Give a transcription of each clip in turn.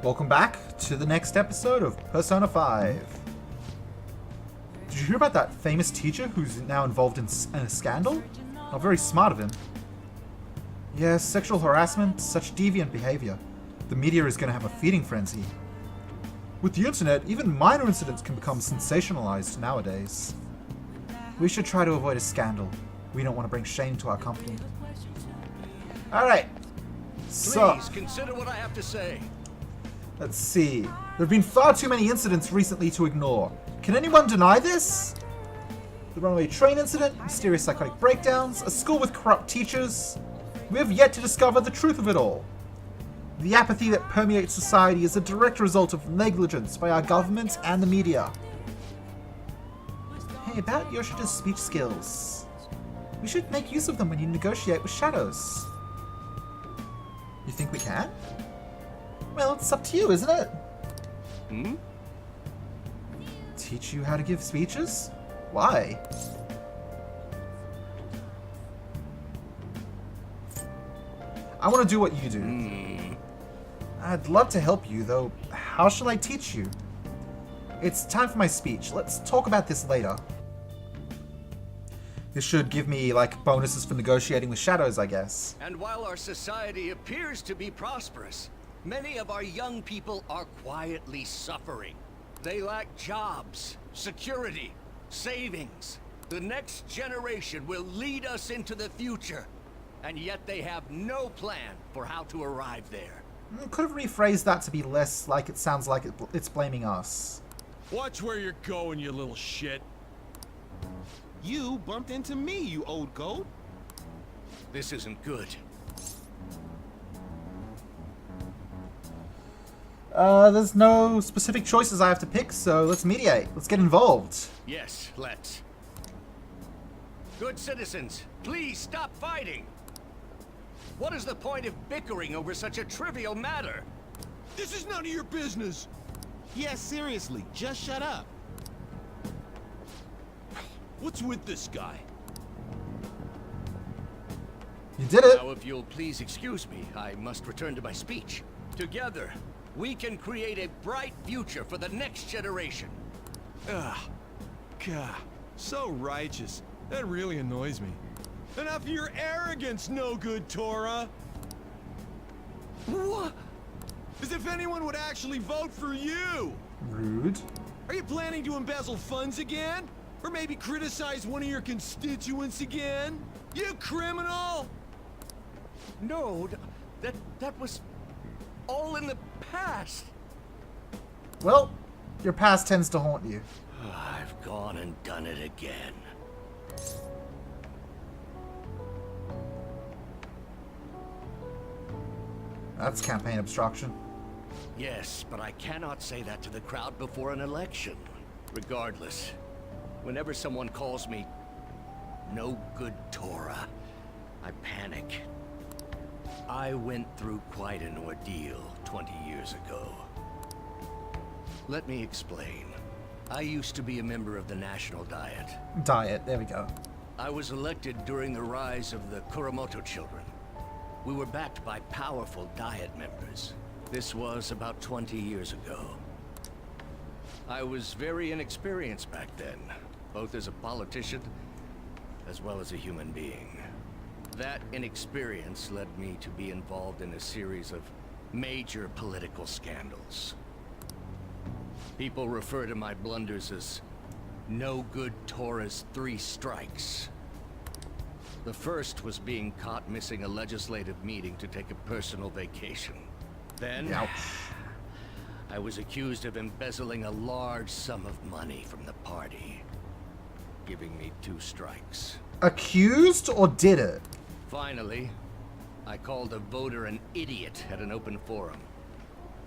Welcome back to the next episode of Persona 5. Did you hear about that famous teacher who's now involved in a scandal? How very smart of him. Yes, sexual harassment, such deviant behavior. The media is going to have a feeding frenzy. With the internet, even minor incidents can become sensationalized nowadays. We should try to avoid a scandal. We don't want to bring shame to our company. Alright. So, please consider what I have to say. Let's see. There have been far too many incidents recently to ignore. Can anyone deny this? The runaway train incident, mysterious psychotic breakdowns, a school with corrupt teachers. We have yet to discover the truth of it all. The apathy that permeates society is a direct result of negligence by our government and the media. Hey, about Yoshita's speech skills. We should make use of them when you negotiate with shadows. You think we can? Well, it's up to you, isn't it? Teach you how to give speeches? Why? I want to do what you do. I'd love to help you, though. How shall I teach you? It's time for my speech. Let's talk about this later. This should give me, like, bonuses for negotiating with shadows, I guess. And while our society appears to be prosperous, many of our young people are quietly suffering. They lack jobs, security, savings. The next generation will lead us into the future, and yet they have no plan for how to arrive there. Could have rephrased that to be less like it sounds like it's blaming us. Watch where you're going, you little shit. You bumped into me, you old goat. This isn't good. There's no specific choices I have to pick, so let's mediate. Let's get involved. Yes, let's. Good citizens, please stop fighting. What is the point of bickering over such a trivial matter? This is none of your business. Yeah, seriously, just shut up. What's with this guy? You did it. Now, if you'll please excuse me, I must return to my speech. Together, we can create a bright future for the next generation. Ugh. God, so righteous. That really annoys me. Enough of your arrogance, no good, Tora. What? As if anyone would actually vote for you. Rude. Are you planning to embezzle funds again? Or maybe criticize one of your constituents again? You criminal! No, that was all in the past. Well, your past tends to haunt you. I've gone and done it again. That's campaign obstruction. Yes, but I cannot say that to the crowd before an election. Regardless, whenever someone calls me no good Tora, I panic. I went through quite an ordeal 20 years ago. Let me explain. I used to be a member of the National Diet. Diet, there we go. I was elected during the rise of the Kuramoto children. We were backed by powerful Diet members. This was about 20 years ago. I was very inexperienced back then, both as a politician as well as a human being. That inexperience led me to be involved in a series of major political scandals. People refer to my blunders as no good Tora's 3 strikes. The first was being caught missing a legislative meeting to take a personal vacation. Then, Ouch. I was accused of embezzling a large sum of money from the party, giving me 2 strikes. Accused or did it? Finally, I called a voter an idiot at an open forum,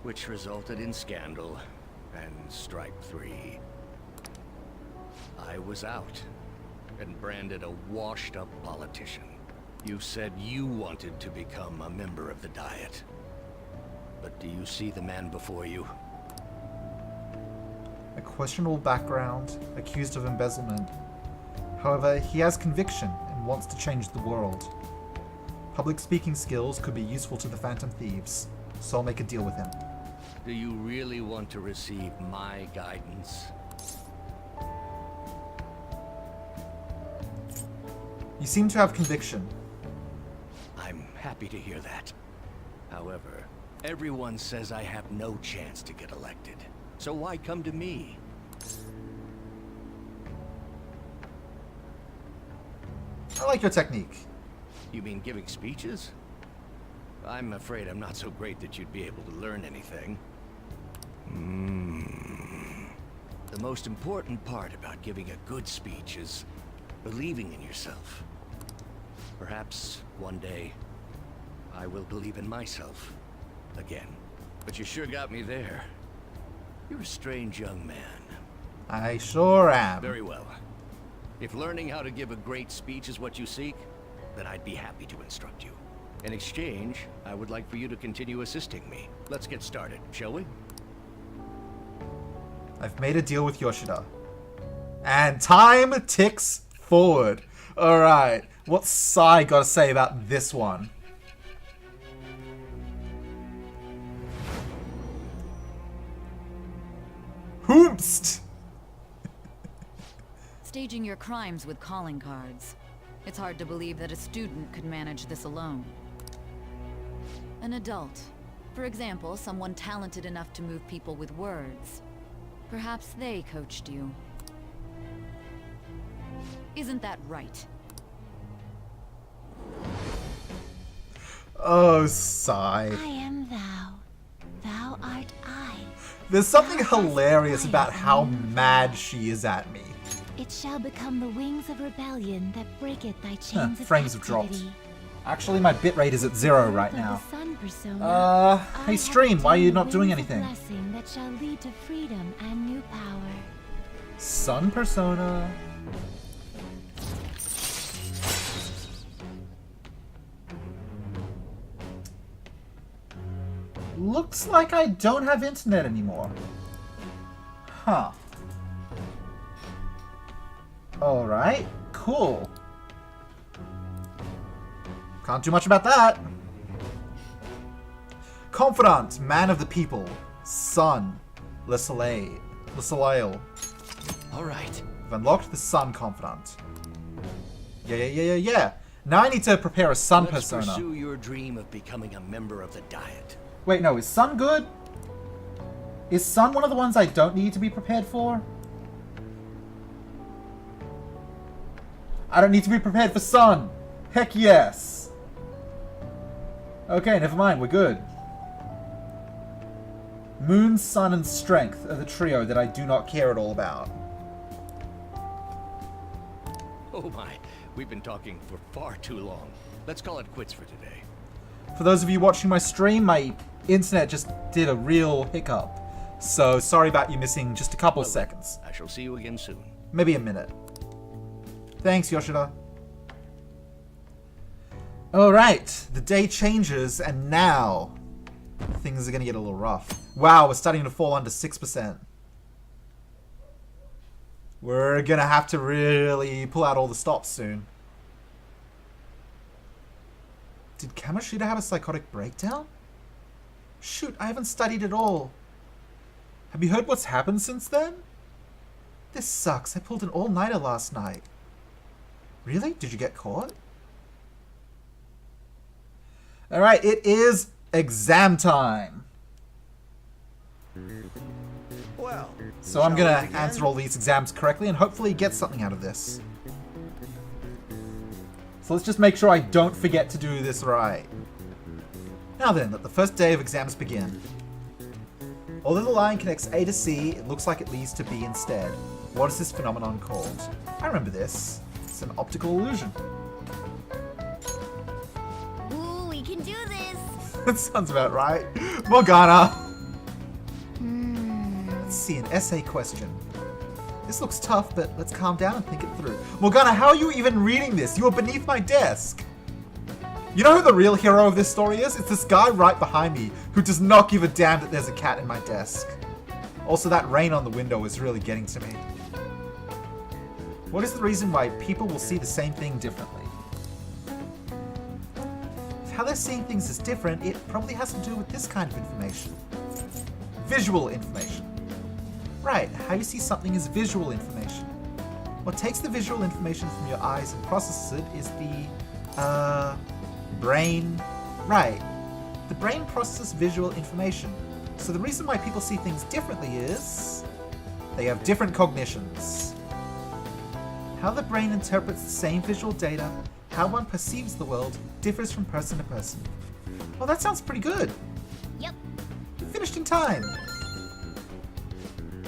which resulted in scandal and strike 3. I was out and branded a washed-up politician. You said you wanted to become a member of the Diet. But do you see the man before you? A questionable background, accused of embezzlement. However, he has conviction and wants to change the world. Public speaking skills could be useful to the Phantom Thieves, so I'll make a deal with him. Do you really want to receive my guidance? You seem to have conviction. I'm happy to hear that. However, everyone says I have no chance to get elected. So why come to me? I like your technique. You mean giving speeches? I'm afraid I'm not so great that you'd be able to learn anything. The most important part about giving a good speech is believing in yourself. Perhaps one day I will believe in myself again. But you sure got me there. You're a strange young man. I sure am. Very well. If learning how to give a great speech is what you seek, then I'd be happy to instruct you. In exchange, I would like for you to continue assisting me. Let's get started, shall we? I've made a deal with Yoshida. And time ticks forward. Alright, what's Sai got to say about this one? Hoomst! Staging your crimes with calling cards. It's hard to believe that a student could manage this alone. An adult. For example, someone talented enough to move people with words. Perhaps they coached you. Isn't that right? Oh, Sai. I am thou. Thou art I. There's something hilarious about how mad she is at me. It shall become the wings of rebellion that breaketh thy chains of frames have dropped. captivity. Actually, my bitrate is at 0 right Of the now. sun persona, Hey I stream, have why are you obtained not doing wings of anything? blessing that shall lead to freedom and new power. Sun persona. Looks like I don't have internet anymore. Huh. Alright, cool. Can't do much about that. Confidant, man of the people. Sun. Le Soleil. Le Soleil. All right. I've unlocked the Sun Confidant. Yeah. Now I need to prepare a Sun Let's persona. pursue your dream of becoming a member of the Diet. Wait, no, is Sun good? Is Sun one of the ones I don't need to be prepared for? I don't need to be prepared for Sun! Heck yes! Okay, never mind, we're good. Moon, Sun, and Strength are the trio that I do not care at all about. Oh my, we've been talking for far too long. Let's call it quits for today. For those of you watching my stream, my internet just did a real hiccup. So sorry about you missing just a couple seconds. I shall see you again soon. Maybe a minute. Thanks, Yoshida. Alright, the day changes, and now things are going to get a little rough. Wow, we're starting to fall under 6%. We're going to have to really pull out all the stops soon. Did Kamoshida have a psychotic breakdown? Shoot, I haven't studied at all. Have you heard what's happened since then? This sucks. I pulled an all-nighter last night. Really? Did you get caught? Alright, it is exam time. Well, So I'm shall gonna we begin? answer all these exams correctly and hopefully get something out of this. So let's just make sure I don't forget to do this right. Now then, let the first day of exams begin. Although the line connects A to C, it looks like it leads to B instead. What is this phenomenon called? I remember this. It's an optical illusion. Ooh, we can do this! That sounds about right. Morgana! Let's see, an essay question. This looks tough, but let's calm down and think it through. Morgana, how are you even reading this? You are beneath my desk. You know who the real hero of this story is? It's this guy right behind me who does not give a damn that there's a cat in my desk. Also, that rain on the window is really getting to me. What is the reason why people will see the same thing differently? If how they're seeing things is different, it probably has to do with this kind of information. Visual information. Right, how you see something is visual information. What takes the visual information from your eyes and processes it is the, brain. Right. The brain processes visual information. So the reason why people see things differently is they have different cognitions. How the brain interprets the same visual data, how one perceives the world, differs from person to person. Well, that sounds pretty good. Yep. Finished in time.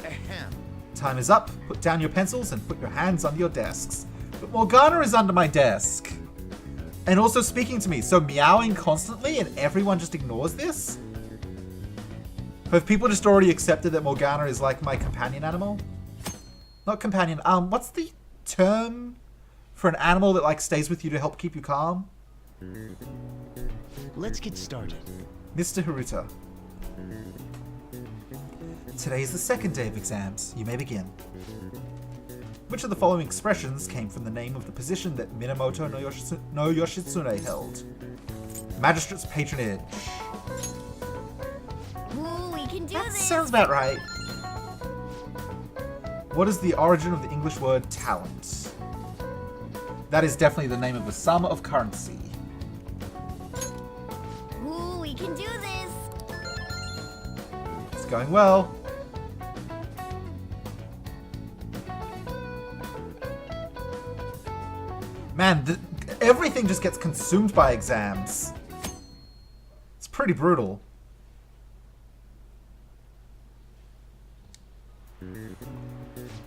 Ahem. Time is up. Put down your pencils and put your hands on your desks. But Morgana is under my desk. And also speaking to me, so meowing constantly and everyone just ignores this? Have people just already accepted that Morgana is like my companion animal? Not companion, what's the term for an animal that like stays with you to help keep you calm? Let's get started. Mr. Haruta. Today is the second day of exams. You may begin. Which of the following expressions came from the name of the position that Minamoto no Yoshitsune held? Magistrate's patronage. Ooh, we can do That this. sounds about right. What is the origin of the English word talent? That is definitely the name of the sum of currency. Ooh, we can do this. It's going well. Man, everything just gets consumed by exams. It's pretty brutal.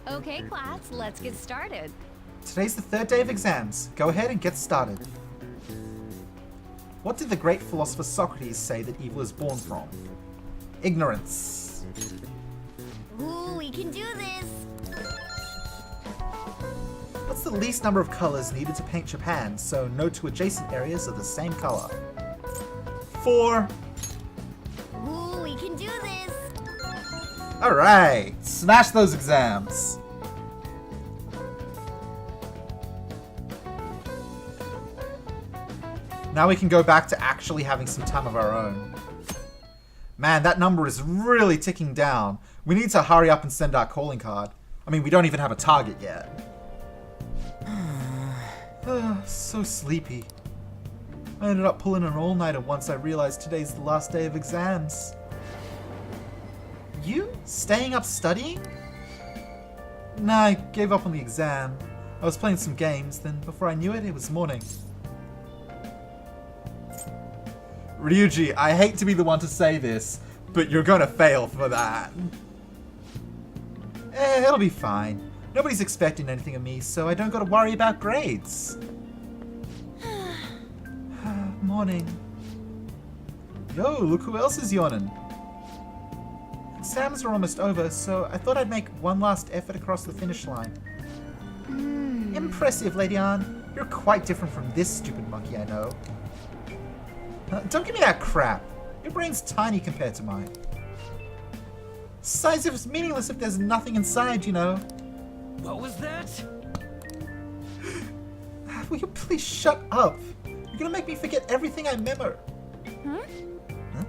Okay, class, let's get started. Today's the third day of exams. Go ahead and get started. What did the great philosopher Socrates say that evil is born from? Ignorance. Ooh, we can do this. What's the least number of colors needed to paint Japan so no two adjacent areas are the same color? 4. Ooh, we can do this. Alright, smash those exams. Now we can go back to actually having some time of our own. Man, that number is really ticking down. We need to hurry up and send our calling card. I mean, we don't even have a target yet. So sleepy. I ended up pulling an all-nighter once I realized today's the last day of exams. You? Staying up studying? Nah, I gave up on the exam. I was playing some games, then before I knew it, it was morning. Ryuji, I hate to be the one to say this, but you're gonna fail for that. It'll be fine. Nobody's expecting anything of me, so I don't gotta worry about grades. Morning. Yo, look who else is yawning. Exams are almost over, so I thought I'd make one last effort across the finish line. Impressive, Lady Ann. You're quite different from this stupid monkey I know. Don't give me that crap. Your brain's tiny compared to mine. Size is meaningless if there's nothing inside, you know. What was that? Will you please shut up? You're gonna make me forget everything I remember. Huh? Huh?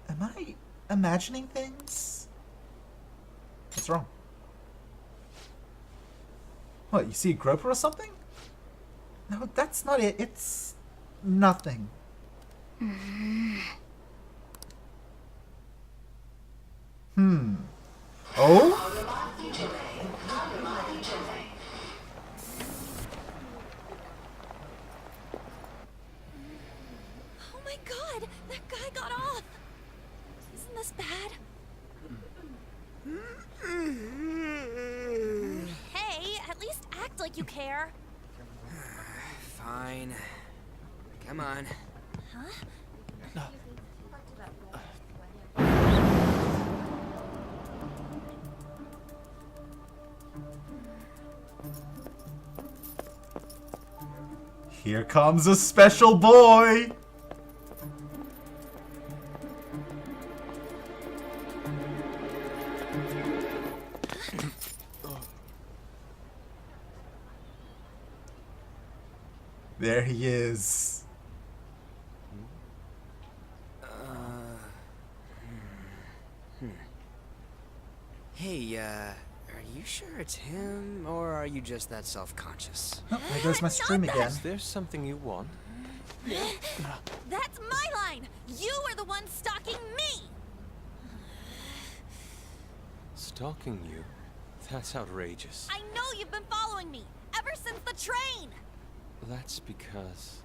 Am I imagining things? What's wrong? What, you see a groper or something? No, that's not it. It's nothing. Oh? Oh my god, that guy got off. Isn't this bad? Hey, at least act like you care. Fine. Come on. Huh? Here comes a special boy! There he is. Hey, are you sure it's him, or are you just that self-conscious? Oh, there goes my stream again. Is there something you want? That's my line! You were the one stalking me! Stalking you? That's outrageous. I know you've been following me, ever since the train! That's because...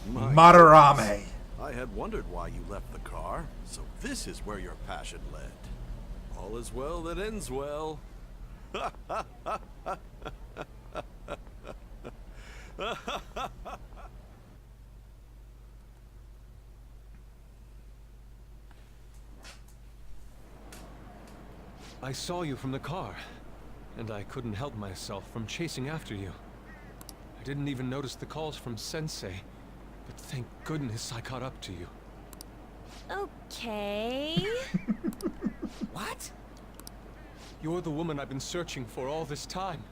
Madarame. I had wondered why you left the car, so this is where your passion led. All is well that ends well. I saw you from the car, and I couldn't help myself from chasing after you. I didn't even notice the calls from Sensei, but thank goodness I caught up to you. Okay. What? You're the woman I've been searching for all this time.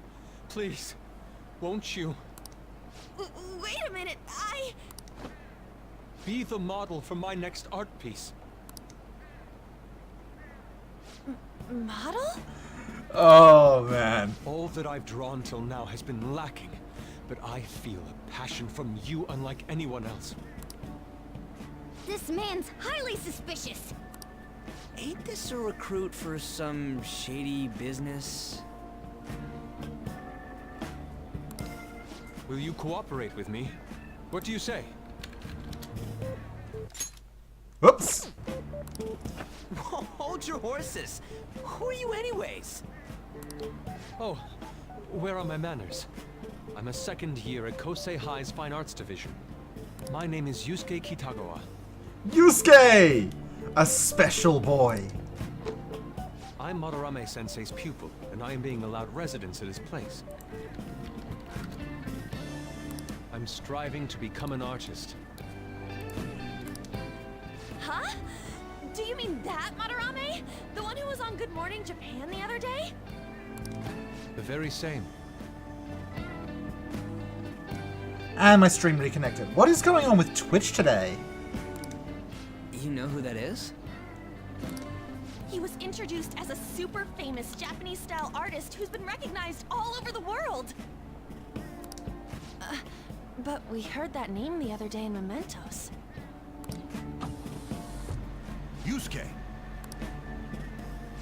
Please, won't you Wait a minute, be the model for my next art piece? Model? Oh, man. All that I've drawn till now has been lacking, but I feel a passion from you unlike anyone else. This man's highly suspicious. Ain't this a recruit for some shady business? Will you cooperate with me? What do you say? Oops. Hold your horses. Who are you anyways? Oh, where are my manners? I'm a second year at Kosei High's Fine Arts Division. My name is Yusuke Kitagawa. Yusuke! A special boy. I'm Madarame Sensei's pupil, and I am being allowed residence at his place. I'm striving to become an artist. Huh? Do you mean that Madarame? The one who was on Good Morning Japan the other day? The very same. And my stream reconnected. What is going on with Twitch today? You know who that is? He was introduced as a super famous Japanese-style artist who's been recognized all over the world. But we heard that name the other day in Mementos. Yusuke!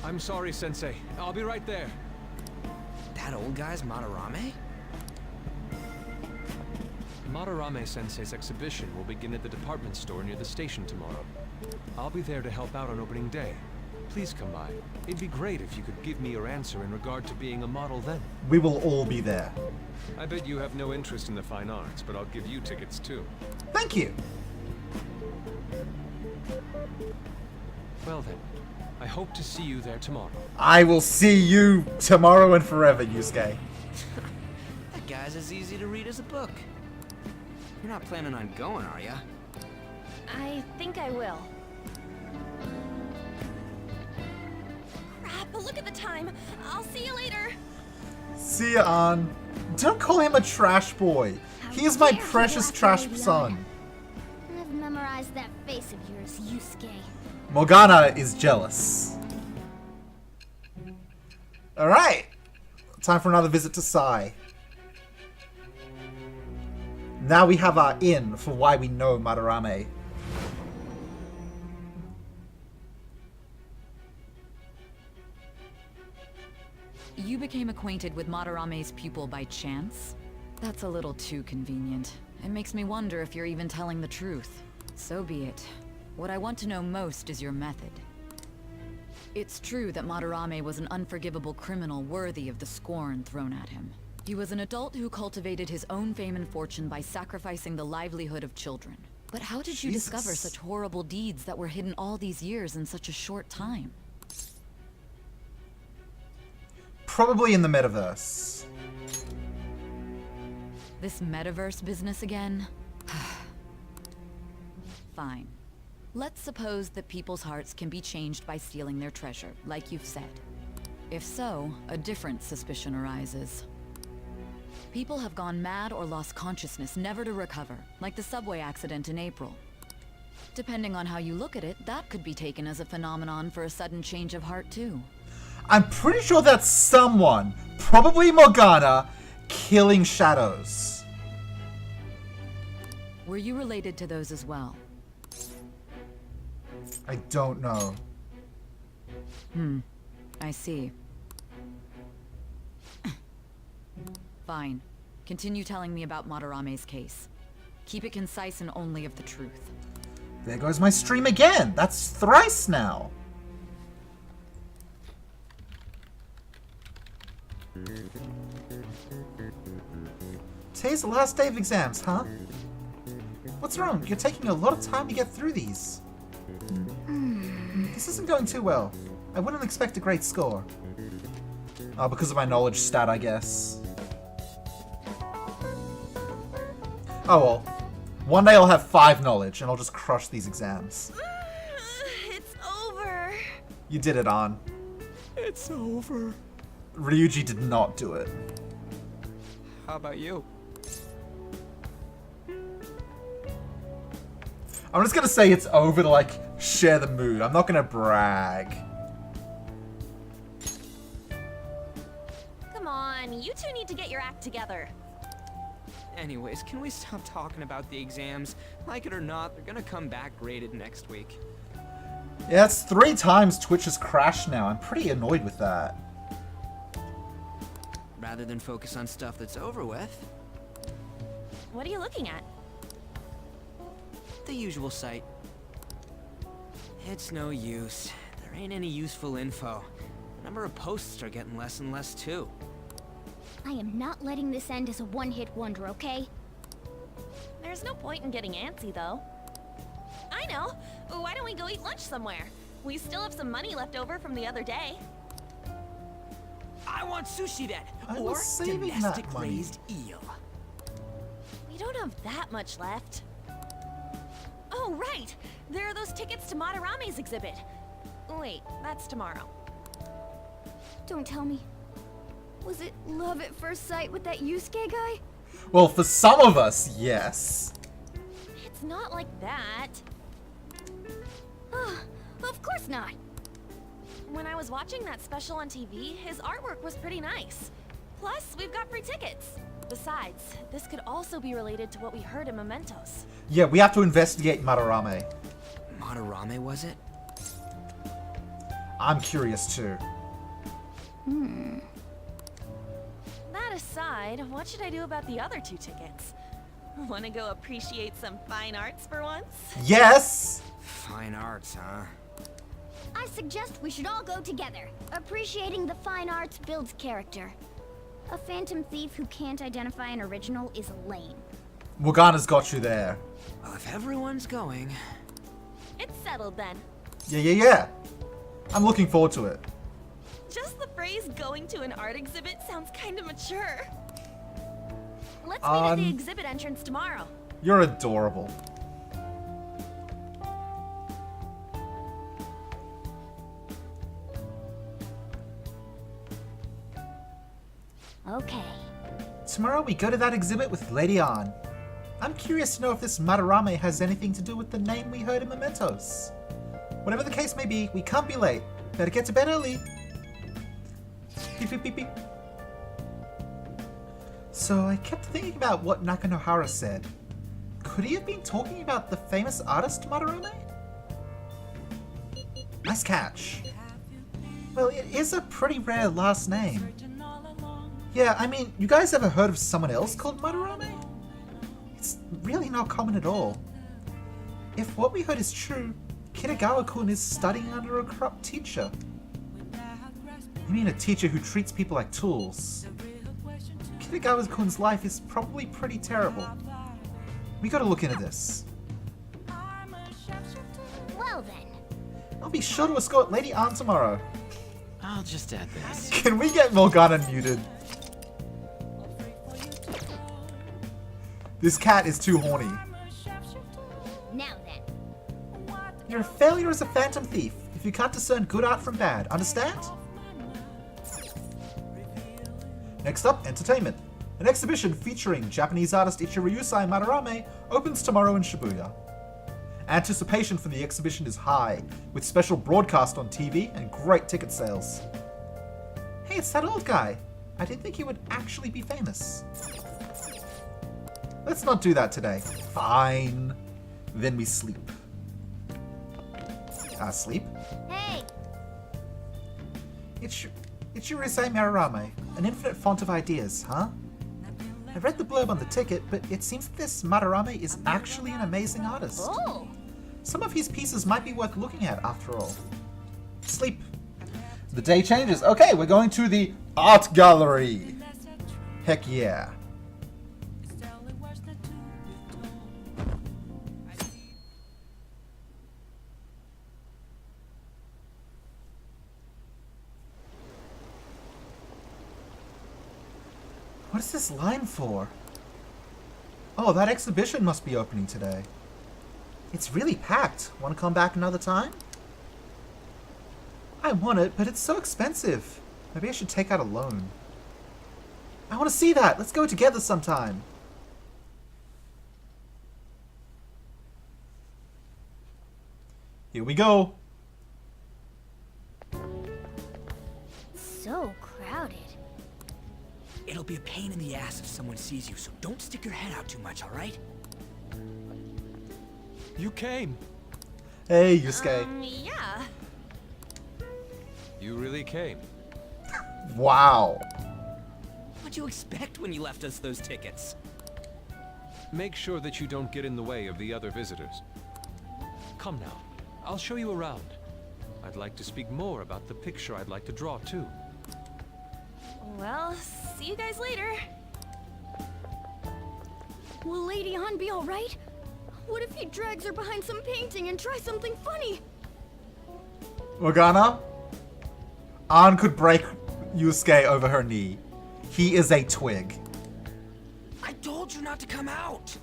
I'm sorry, Sensei. I'll be right there. That old guy's Madarame? Madarame Sensei's exhibition will begin at the department store near the station tomorrow. I'll be there to help out on opening day. Please come by. It'd be great if you could give me your answer in regard to being a model then. We will all be there. I bet you have no interest in the fine arts, but I'll give you tickets too. Thank you. Well then, I hope to see you there tomorrow. I will see you tomorrow and forever, Yusuke. That guy's as easy to read as a book. You're not planning on going, are ya? I think I will. Crap, look at the time. I'll see you later. See ya, An. Don't call him a trash boy. He is my precious trash son. I've memorized that face of yours, Yusuke. Morgana is jealous. Alright. Time for another visit to Sai. Now we have our in for why we know Madarame. You became acquainted with Madarame's pupil by chance? That's a little too convenient. It makes me wonder if you're even telling the truth. So be it. What I want to know most is your method. It's true that Madarame was an unforgivable criminal worthy of the scorn thrown at him. He was an adult who cultivated his own fame and fortune by sacrificing the livelihood of children. But how did you discover such horrible deeds that were hidden all these years in such a short time? Probably in the metaverse. This metaverse business again? Fine. Let's suppose that people's hearts can be changed by stealing their treasure, like you've said. If so, a different suspicion arises. People have gone mad or lost consciousness, never to recover, like the subway accident in April. Depending on how you look at it, that could be taken as a phenomenon for a sudden change of heart too. I'm pretty sure that's someone, probably Morgana, killing shadows. Were you related to those as well? I don't know. I see. Fine. Continue telling me about Madarame's case. Keep it concise and only of the truth. There goes my stream again. That's thrice now. Today's the last day of exams, huh? What's wrong? You're taking a lot of time to get through these. This isn't going too well. I wouldn't expect a great score. Oh, because of my knowledge stat, I guess. Oh well. One day I'll have 5 knowledge and I'll just crush these exams. It's over. You did it, An. It's over. Ryuji did not do it. How about you? I'm just gonna say it's over to, like, share the mood. I'm not gonna brag. Come on, you two need to get your act together. Anyways, can we stop talking about the exams? Like it or not, they're gonna come back graded next week. Yeah, it's 3 times Twitch has crashed now. I'm pretty annoyed with that. Rather than focus on stuff that's over with, What are you looking at? the usual site. It's no use. There ain't any useful info. The number of posts are getting less and less too. I am not letting this end as a one-hit wonder, okay? There's no point in getting antsy, though. I know. Why don't we go eat lunch somewhere? We still have some money left over from the other day. I want sushi then, I or was saving that domestic money. raised eel. We don't have that much left. Oh, right! There are those tickets to Madarame's exhibit. Wait, that's tomorrow. Don't tell me. Was it love at first sight with that Yusuke guy? Well, for some of us, yes. It's not like that. Of course not. When I was watching that special on TV, his artwork was pretty nice. Plus, we've got free tickets. Besides, this could also be related to what we heard in Mementos. Yeah, we have to investigate Madarame. Madarame, was it? I'm curious too. That aside, what should I do about the other 2 tickets? Want to go appreciate some fine arts for once? Yes! Fine arts, huh? I suggest we should all go together. Appreciating the fine arts builds character. A phantom thief who can't identify an original is lame. Morgana's got you there. Well, if everyone's going... It's settled then. Yeah. I'm looking forward to it. Just the phrase going to an art exhibit sounds kind of mature. Let's meet at the exhibit entrance tomorrow. You're adorable. Okay. Tomorrow we go to that exhibit with Lady An. I'm curious to know if this Madarame has anything to do with the name we heard in Mementos. Whatever the case may be, we can't be late. Better get to bed early. Beep, beep, beep, beep. So I kept thinking about what Nakanohara said. Could he have been talking about the famous artist Madarame? Nice catch. Well, it is a pretty rare last name. Yeah, I mean, you guys ever heard of someone else called Madarame? It's really not common at all. If what we heard is true, Kitagawa-kun is studying under a corrupt teacher. You mean a teacher who treats people like tools? Kitagawa-kun's life is probably pretty terrible. We gotta look into this. Well then. I'll be sure to escort Lady An tomorrow. I'll just add this. Can we get Morgana muted? This cat is too horny. Now then. You're a failure as a phantom thief if you can't discern good art from bad, understand? Next up, entertainment. An exhibition featuring Japanese artist Ichiryusai Madarame opens tomorrow in Shibuya. Anticipation for the exhibition is high, with special broadcast on TV and great ticket sales. Hey, it's that old guy. I didn't think he would actually be famous. Let's not do that today. Fine. Then we sleep. Sleep? Hey! Ichirusei Marurame, an infinite font of ideas, huh? I read the blurb on the ticket, but it seems that this Marurame is actually an amazing artist. Oh! Some of his pieces might be worth looking at, after all. Sleep. The day changes. Okay, we're going to the art gallery. Heck yeah. What is this line for? Oh, that exhibition must be opening today. It's really packed. Want to come back another time? I want it, but it's so expensive. Maybe I should take out a loan. I want to see that. Let's go together sometime. Here we go. So crowded. It'll be a pain in the ass if someone sees you, so don't stick your head out too much, alright? You came. Hey, Yusuke. Yeah. You really came. Wow. What'd you expect when you left us those tickets? Make sure that you don't get in the way of the other visitors. Come now. I'll show you around. I'd like to speak more about the picture I'd like to draw, too. Well, see you guys later. Will Lady Han be alright? What if he drags her behind some painting and tries something funny? Morgana? Ann could break Yusuke over her knee. He is a twig. I told you not to come out!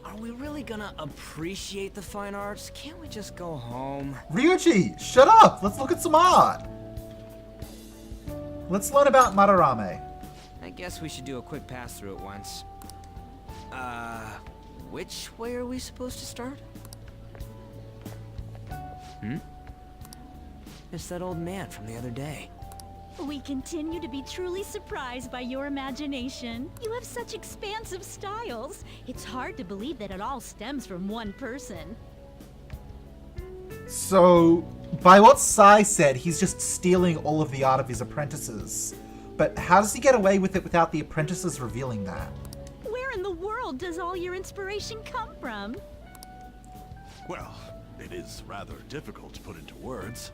Are we really gonna appreciate the fine arts? Can't we just go home? Ryuji, shut up! Let's look at some art! Let's learn about Marurame. I guess we should do a quick pass through it once. Which way are we supposed to start? It's that old man from the other day. We continue to be truly surprised by your imagination. You have such expansive styles. It's hard to believe that it all stems from one person. So, by what Sai said, he's just stealing all of the art of his apprentices. But how does he get away with it without the apprentices revealing that? Where in the world does all your inspiration come from? Well, it is rather difficult to put into words.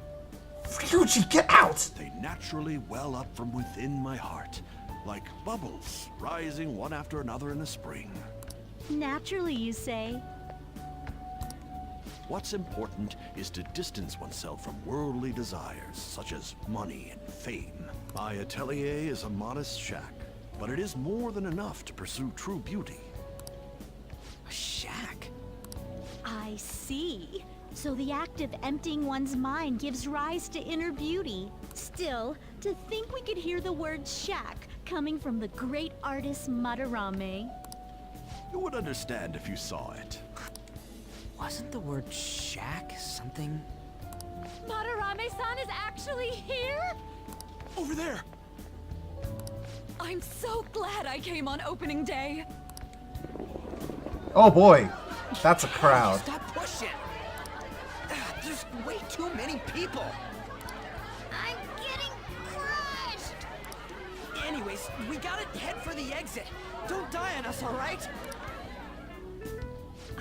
Ryuji, get out! They naturally well up from within my heart, like bubbles rising one after another in the spring. Naturally, you say? What's important is to distance oneself from worldly desires, such as money and fame. My atelier is a modest shack, but it is more than enough to pursue true beauty. A shack? I see. So the act of emptying one's mind gives rise to inner beauty. Still, to think we could hear the word shack coming from the great artist Marurame. You would understand if you saw it. Wasn't the word shack something? Marurame-san is actually here? Over there! I'm so glad I came on opening day. Oh boy, that's a crowd. Stop pushing! There's way too many people! I'm getting crushed! Anyways, we gotta head for the exit. Don't die on us, alright?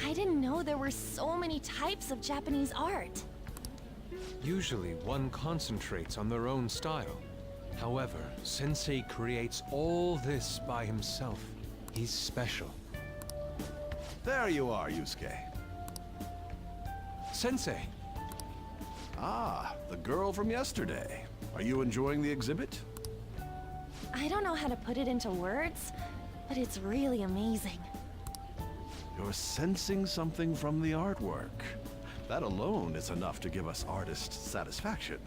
I didn't know there were so many types of Japanese art. Usually, one concentrates on their own style. However, Sensei creates all this by himself. He's special. There you are, Yusuke. Sensei! Ah, the girl from yesterday. Are you enjoying the exhibit? I don't know how to put it into words, but it's really amazing. You're sensing something from the artwork. That alone is enough to give us artists satisfaction.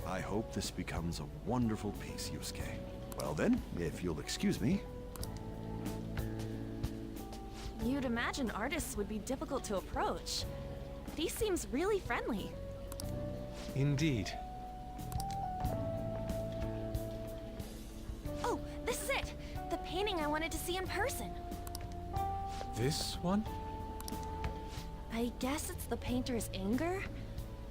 I hope this becomes a wonderful piece, Yusuke. Well then, if you'll excuse me. You'd imagine artists would be difficult to approach. But he seems really friendly. Indeed. Oh, this is it! The painting I wanted to see in person. This one? I guess it's the painter's anger?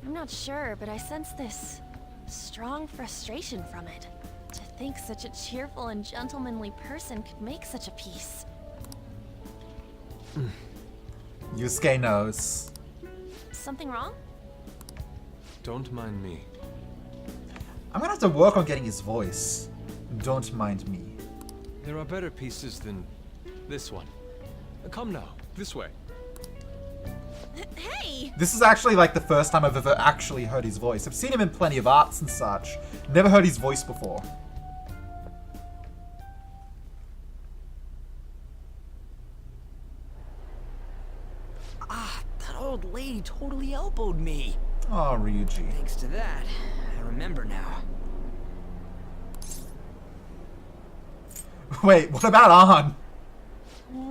I'm not sure, but I sense this strong frustration from it. To think such a cheerful and gentlemanly person could make such a piece. Yusuke knows. Something wrong? Don't mind me. I'm gonna have to work on getting his voice. Don't mind me. There are better pieces than this one. Come now, this way. Hey! This is actually like the first time I've ever actually heard his voice. I've seen him in plenty of arts and such. Never heard his voice before. Ah, that old lady totally elbowed me. Oh, Ryuji. Thanks to that, I remember now. Wait, what about An?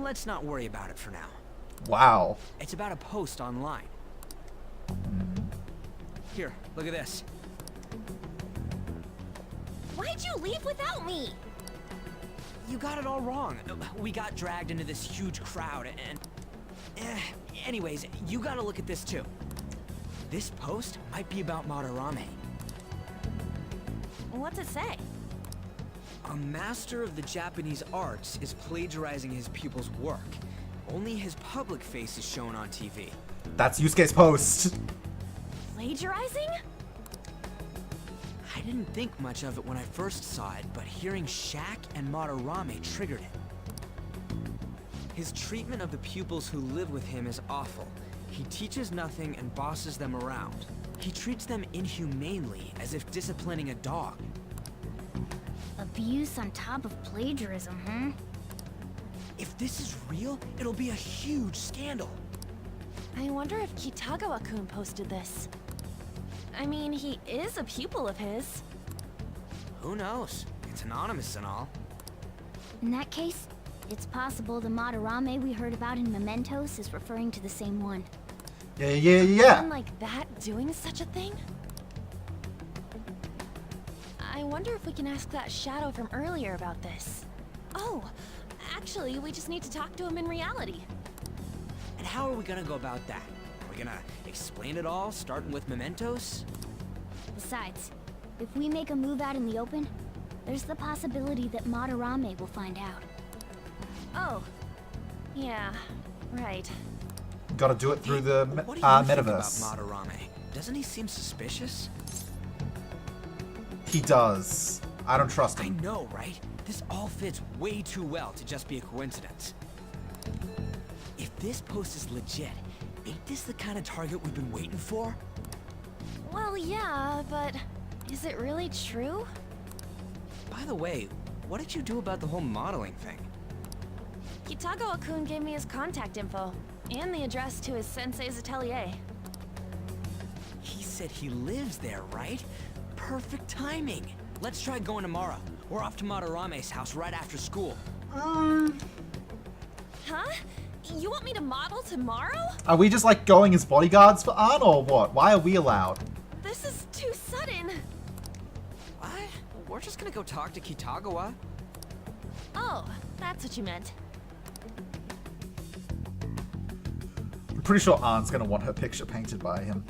Let's not worry about it for now. Wow. It's about a post online. Here, look at this. Why'd you leave without me? You got it all wrong. We got dragged into this huge crowd and... anyways, you gotta look at this too. This post might be about Madarame. What's it say? A master of the Japanese arts is plagiarizing his pupil's work. Only his public face is shown on TV. That's Yusuke's post. Plagiarizing? I didn't think much of it when I first saw it, but hearing Shaq and Madarame triggered it. His treatment of the pupils who live with him is awful. He teaches nothing and bosses them around. He treats them inhumanely, as if disciplining a dog. Abuse on top of plagiarism, huh? If this is real, it'll be a huge scandal. I wonder if Kitagawa-kun posted this. I mean, he is a pupil of his. Who knows? It's anonymous and all. In that case, it's possible the Madarame we heard about in Mementos is referring to the same one. Yeah. Someone like that doing such a thing? I wonder if we can ask that shadow from earlier about this. Oh, actually, we just need to talk to him in reality. And how are we gonna go about that? Are we gonna explain it all, starting with Mementos? Besides, if we make a move out in the open, there's the possibility that Madarame will find out. Oh, yeah, right. Gotta do it through the What do you think metaverse. about Madarame? Doesn't he seem suspicious? He does. I don't trust I him. know, right? This all fits way too well to just be a coincidence. If this post is legit, ain't this the kind of target we've been waiting for? Well, yeah, but is it really true? By the way, what did you do about the whole modeling thing? Kitagawa-kun gave me his contact info, and the address to his sensei's atelier. He said he lives there, right? Perfect timing. Let's try going tomorrow. We're off to Madarame's house right after school. Huh? You want me to model tomorrow? Are we just like going as bodyguards for An or what? Why are we allowed? This is too sudden. What? We're just gonna go talk to Kitagawa. Oh, that's what you meant. I'm pretty sure An's gonna want her picture painted by him.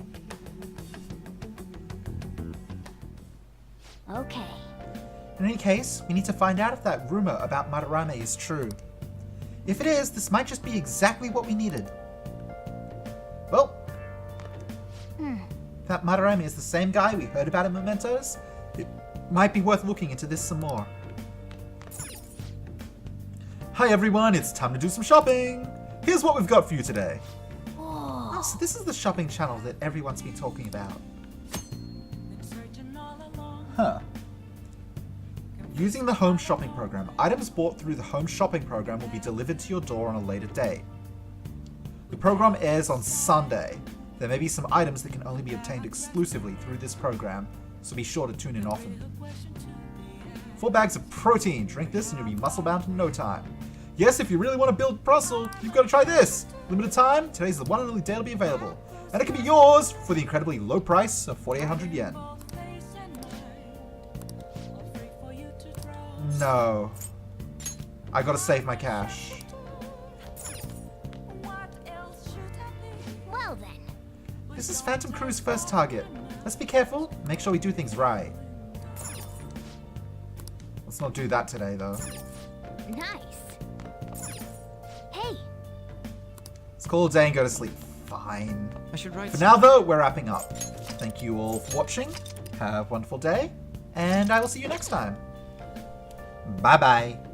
Okay. In any case, we need to find out if that rumor about Madarame is true. If it is, this might just be exactly what we needed. Well, if that Madarame is the same guy we heard about in Mementos, it might be worth looking into this some more. Hi everyone, it's time to do some shopping! Here's what we've got for you today. Oh, so this is the shopping channel that everyone's been talking about. Huh. Using the Home Shopping Program, items bought through the Home Shopping Program will be delivered to your door on a later date. The program airs on Sunday. There may be some items that can only be obtained exclusively through this program, so be sure to tune in often. 4 bags of protein. Drink this and you'll be muscle bound in no time. Yes, if you really want to build Brussels, you've got to try this. Limited time, today's the one and only day it'll be available. And it can be yours for the incredibly low price of 4,800 yen. No. I gotta save my cash. Well then. This is Phantom Crew's first target. Let's be careful, make sure we do things right. Let's not do that today, though. Nice. Hey. Let's call it a day and go to sleep. Fine. I should write For now, though, we're wrapping up. Thank you all for watching. Have a wonderful day, and I will see you next time. Bye-bye.